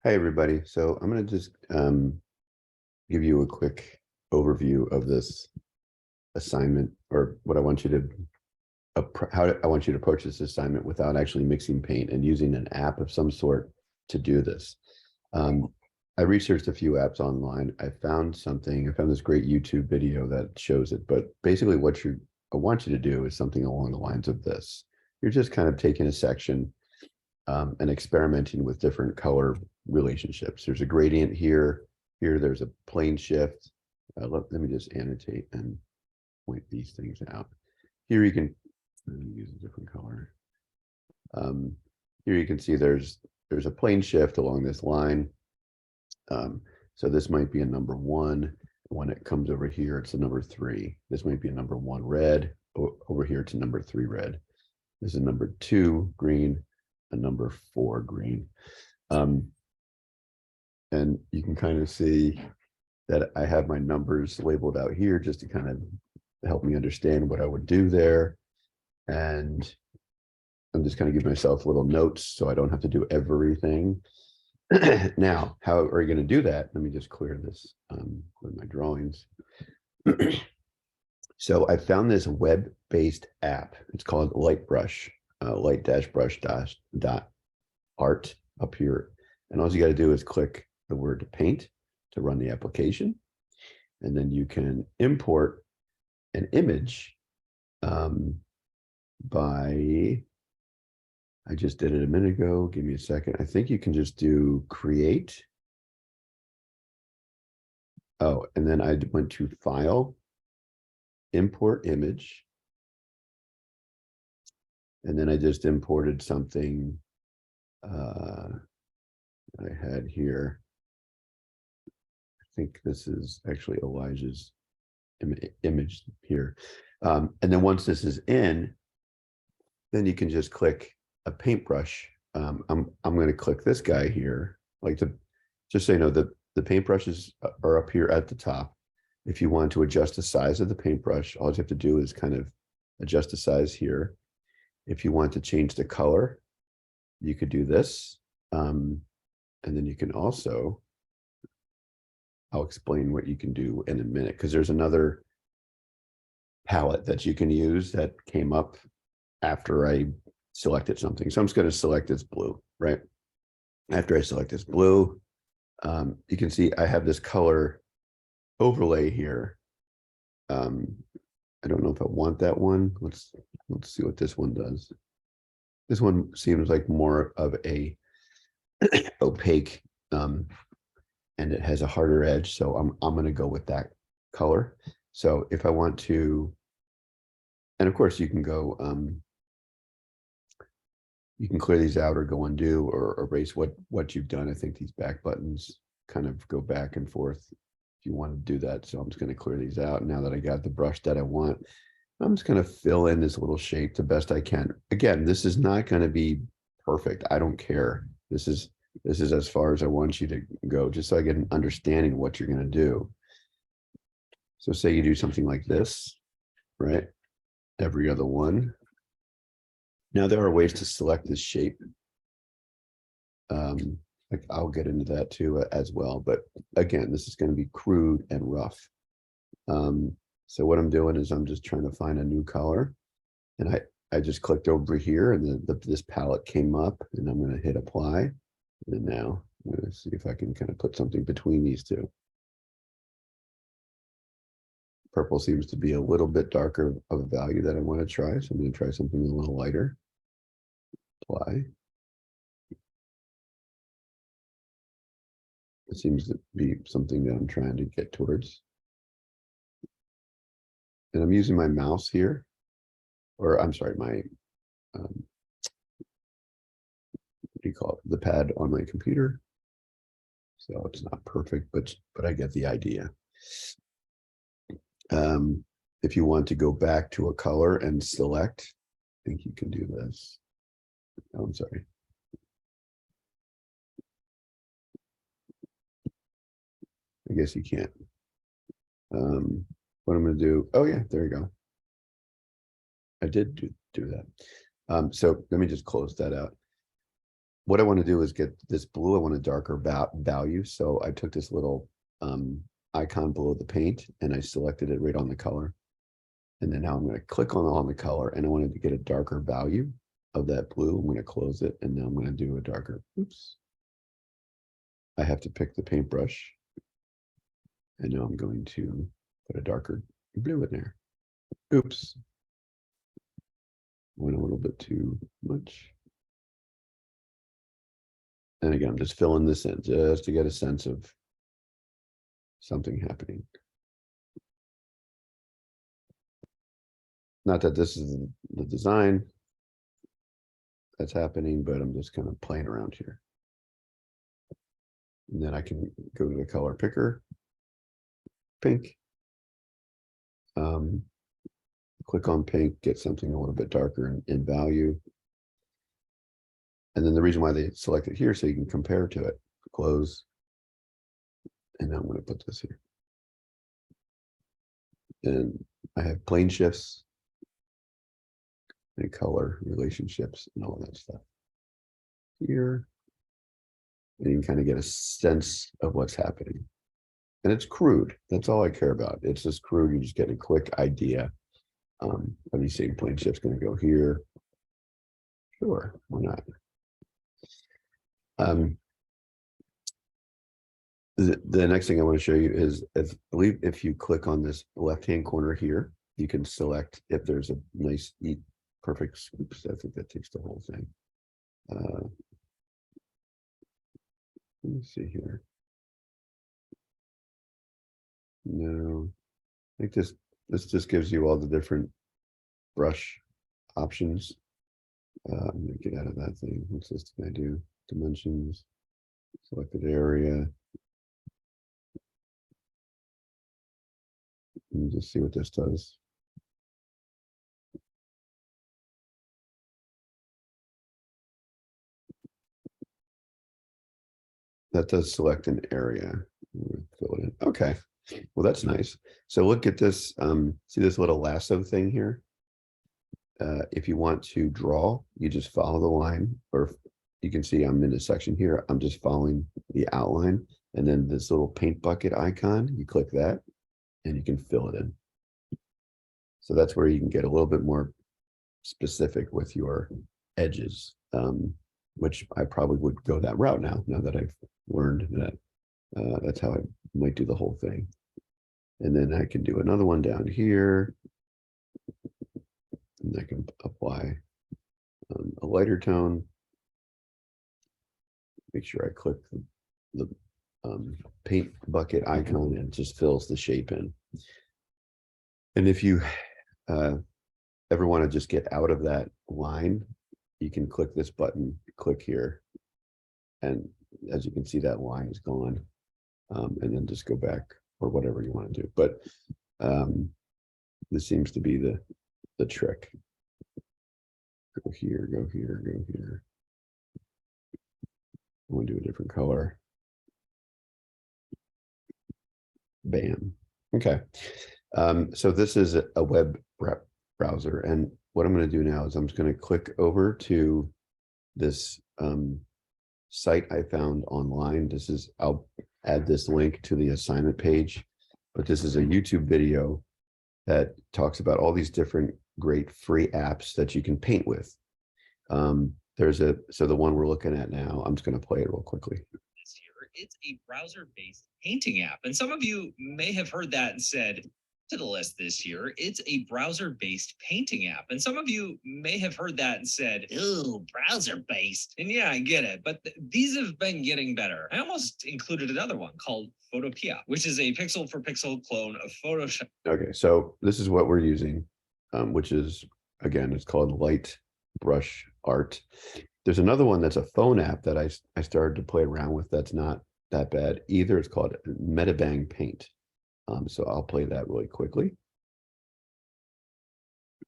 Hi, everybody. So I'm going to just give you a quick overview of this assignment, or what I want you to, how I want you to approach this assignment without actually mixing paint and using an app of some sort to do this. I researched a few apps online. I found this great YouTube video that shows it, but basically I want you to do is something along the lines of this. You're just kind of taking a section and experimenting with different color relationships. There's a gradient here. Here, there's a plane shift. Let me just annotate and point these things out. Here you can use a different color. Here you can see there's a plane shift along this line. So this might be a number 1. When it comes over here, it's a number 3. This might be a number 1 red. Over here, it's a number 3 red. This is a number 2 green, a number 4 green. And you can kind of see that I have my numbers labeled out here just to kind of help me understand what I would do there. And I'm just kind of giving myself little notes so I don't have to do everything. Now, how are you going to do that? Let me just clear this with my drawings. So I found this web-based app. It's called Lightbrush, light-brush.art up here. And all you got to do is click the word paint to run the application. And then you can import an image I just did it a minute ago. Give me a second. I think you can just do create. Oh, and then I went to file, import image. And then I just imported something I had here. I think this is actually Elijah's image here. And then once this is in, then you can just click a paintbrush. I'm going to click this guy here, just so you know that the paintbrushes are up here at the top. If you want to adjust the size of the paintbrush, all you have to do is kind of adjust the size here. If you want to change the color, you could do this. And then you can also, I'll explain what you can do in a minute, because there's another palette that you can use that came up after I selected something. So I'm just going to select this blue, right? After I select this blue, you can see I have this color overlay here. I don't know if I want that one. Let's see what this one does. This one seems like more of a opaque, and it has a harder edge. So I'm going to go with that color. So if I want to, and of course you can go, you can clear these out or go undo or erase what you've done. I think these back buttons kind of go back and forth if you want to do that. So I'm just going to clear these out. Now that I got the brush that I want, I'm just going to fill in this little shape the best I can. Again, this is not going to be perfect. I don't care. This is as far as I want you to go, just so I get an understanding of what you're going to do. So say you do something like this, right? Every other one. Now there are ways to select this shape. Like I'll get into that too as well. But again, this is going to be crude and rough. So what I'm doing is I'm just trying to find a new color. And I just clicked over here and then this palette came up, and I'm going to hit apply. And now I'm going to see if I can kind of put something between these two. Purple seems to be a little bit darker of a value that I want to try. So I'm going to try something a little lighter. Apply. It seems to be something that I'm trying to get towards. And I'm using my mouse here, or I'm sorry, my, what do you call it? The pad on my computer. So it's not perfect, but I get the idea. If you want to go back to a color and select, I think you can do this. Oh, I'm sorry. I guess you can't. What I'm going to do, oh yeah, there you go. I did do that. So let me just close that out. what I want to do is get this blue. I want a darker value. So I took this little icon below the paint and I selected it right on the color. And then now I'm going to click on the color and I wanted to get a darker value of that blue. I'm going to close it and now I'm going to do a darker, oops. I have to pick the paintbrush. And now I'm going to put a darker blue in there. Oops. Went a little bit too much. And again, I'm just filling this in just to get a sense of something happening. Not that this is the design that's happening, but I'm just kind of playing around here. And then I can go to the color picker, pink. Click on pink, get something a little bit darker in value. And then the reason why they select it here, so you can compare to it. Close. And now I'm going to put this here. And I have plane shifts and color relationships and all that stuff here. And you can kind of get a sense of what's happening. And it's crude. That's all I care about. It's just crude. You just get a quick idea. Let me see, plane shift's going to go here. Sure, why not? The next thing I want to show you is, I believe if you click on this left-hand corner here, you can select if there's a nice, neat, perfect swoops. I think that takes the whole thing. Let me see here. No, I think this just gives you all the different brush options. I'm going to get out of that thing. What's this thing I do? Dimensions, selected area. Let me just see what this does. That does select an area. Fill it in. Okay. Well, that's nice. So look at this. See this little lasso thing here? If you want to draw, you just follow the line, or you can see I'm in a section here. I'm just following the outline. And then this little paint bucket icon, you click that and you can fill it in. So that's where you can get a little bit more specific with your edges, which I probably would go that route now that I've learned that that's how I might do the whole thing. And then I can do another one down here. And I can apply a lighter tone. Make sure I click the paint bucket icon and it just fills the shape in. And if you ever want to just get out of that line, you can click this button, click here. And as you can see, that line is gone. And then just go back or whatever you want to do. But this seems to be the trick. Go here, go here, go here. I want to do a different color. Bam. Okay. So this is a web browser. And what I'm going to do now is I'm just going to click over to this site I found online. I'll add this link to the assignment page, but this is a YouTube video that talks about all these different great free apps that you can paint with. So the one we're looking at now, I'm just going to play it real quickly. This year, it's a browser-based painting app. And some of you may have heard that and said, to the list this year, it's a browser-based painting app. And some of you may have heard that and said, ooh, browser-based. And yeah, I get it, but these have been getting better. I almost included another one called Photopea, which is a pixel-for-pixel clone of Photoshop. Okay, so this is what we're using, which is, again, it's called Light Brush Art. There's another one that's a phone app that I started to play around with that's not that bad either. It's called Metabang Paint. So I'll play that really quickly.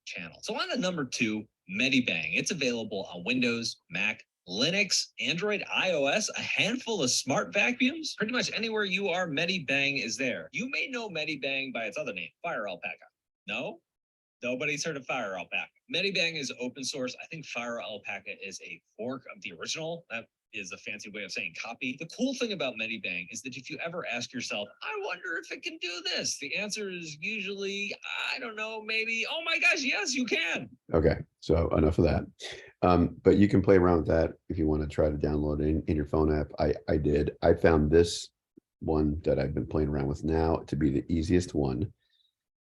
Channel. So on to number 2, Medibang. It's available on Windows, Mac, Linux, Android, iOS, a handful of smart vacuums. Pretty much anywhere you are, Medibang is there. You may know Medibang by its other name, Fire Alpaca. No? Nobody's heard of Fire Alpaca. Medibang is open source. I think Fire Alpaca is a fork of the original. That is a fancy way of saying copy. The cool thing about Medibang is that if you ever ask yourself, I wonder if it can do this, the answer is usually, I don't know, maybe, oh my gosh, yes, you can. Okay, so enough of that. But you can play around with that if you want to try to download it in your phone app. I did. I found this one that I've been playing around with now to be the easiest one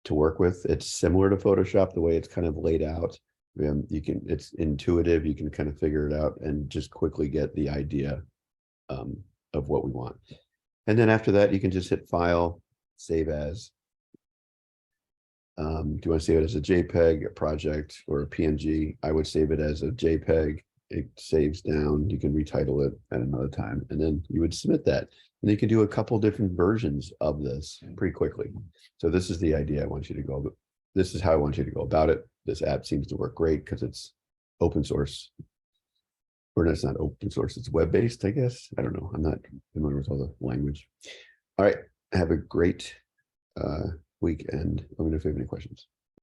to work with. It's similar to Photoshop, the way it's kind of laid out. It's intuitive, you can kind of figure it out and just quickly get the idea of what we want. And then after that, you can just hit File, Save As. Do you want to save it as a JPEG, a project, or a PNG? I would save it as a JPEG. It saves down. You can retitle it at another time, and then you would submit that. And you can do a couple different versions of this pretty quickly. So this is the idea I want you to go. This is how I want you to go about it. This app seems to work great because it's open source. Or no, it's not open source, it's web-based, I guess. I don't know. I'm not familiar with all the language. All right. Have a great week, and let me know if you have any questions.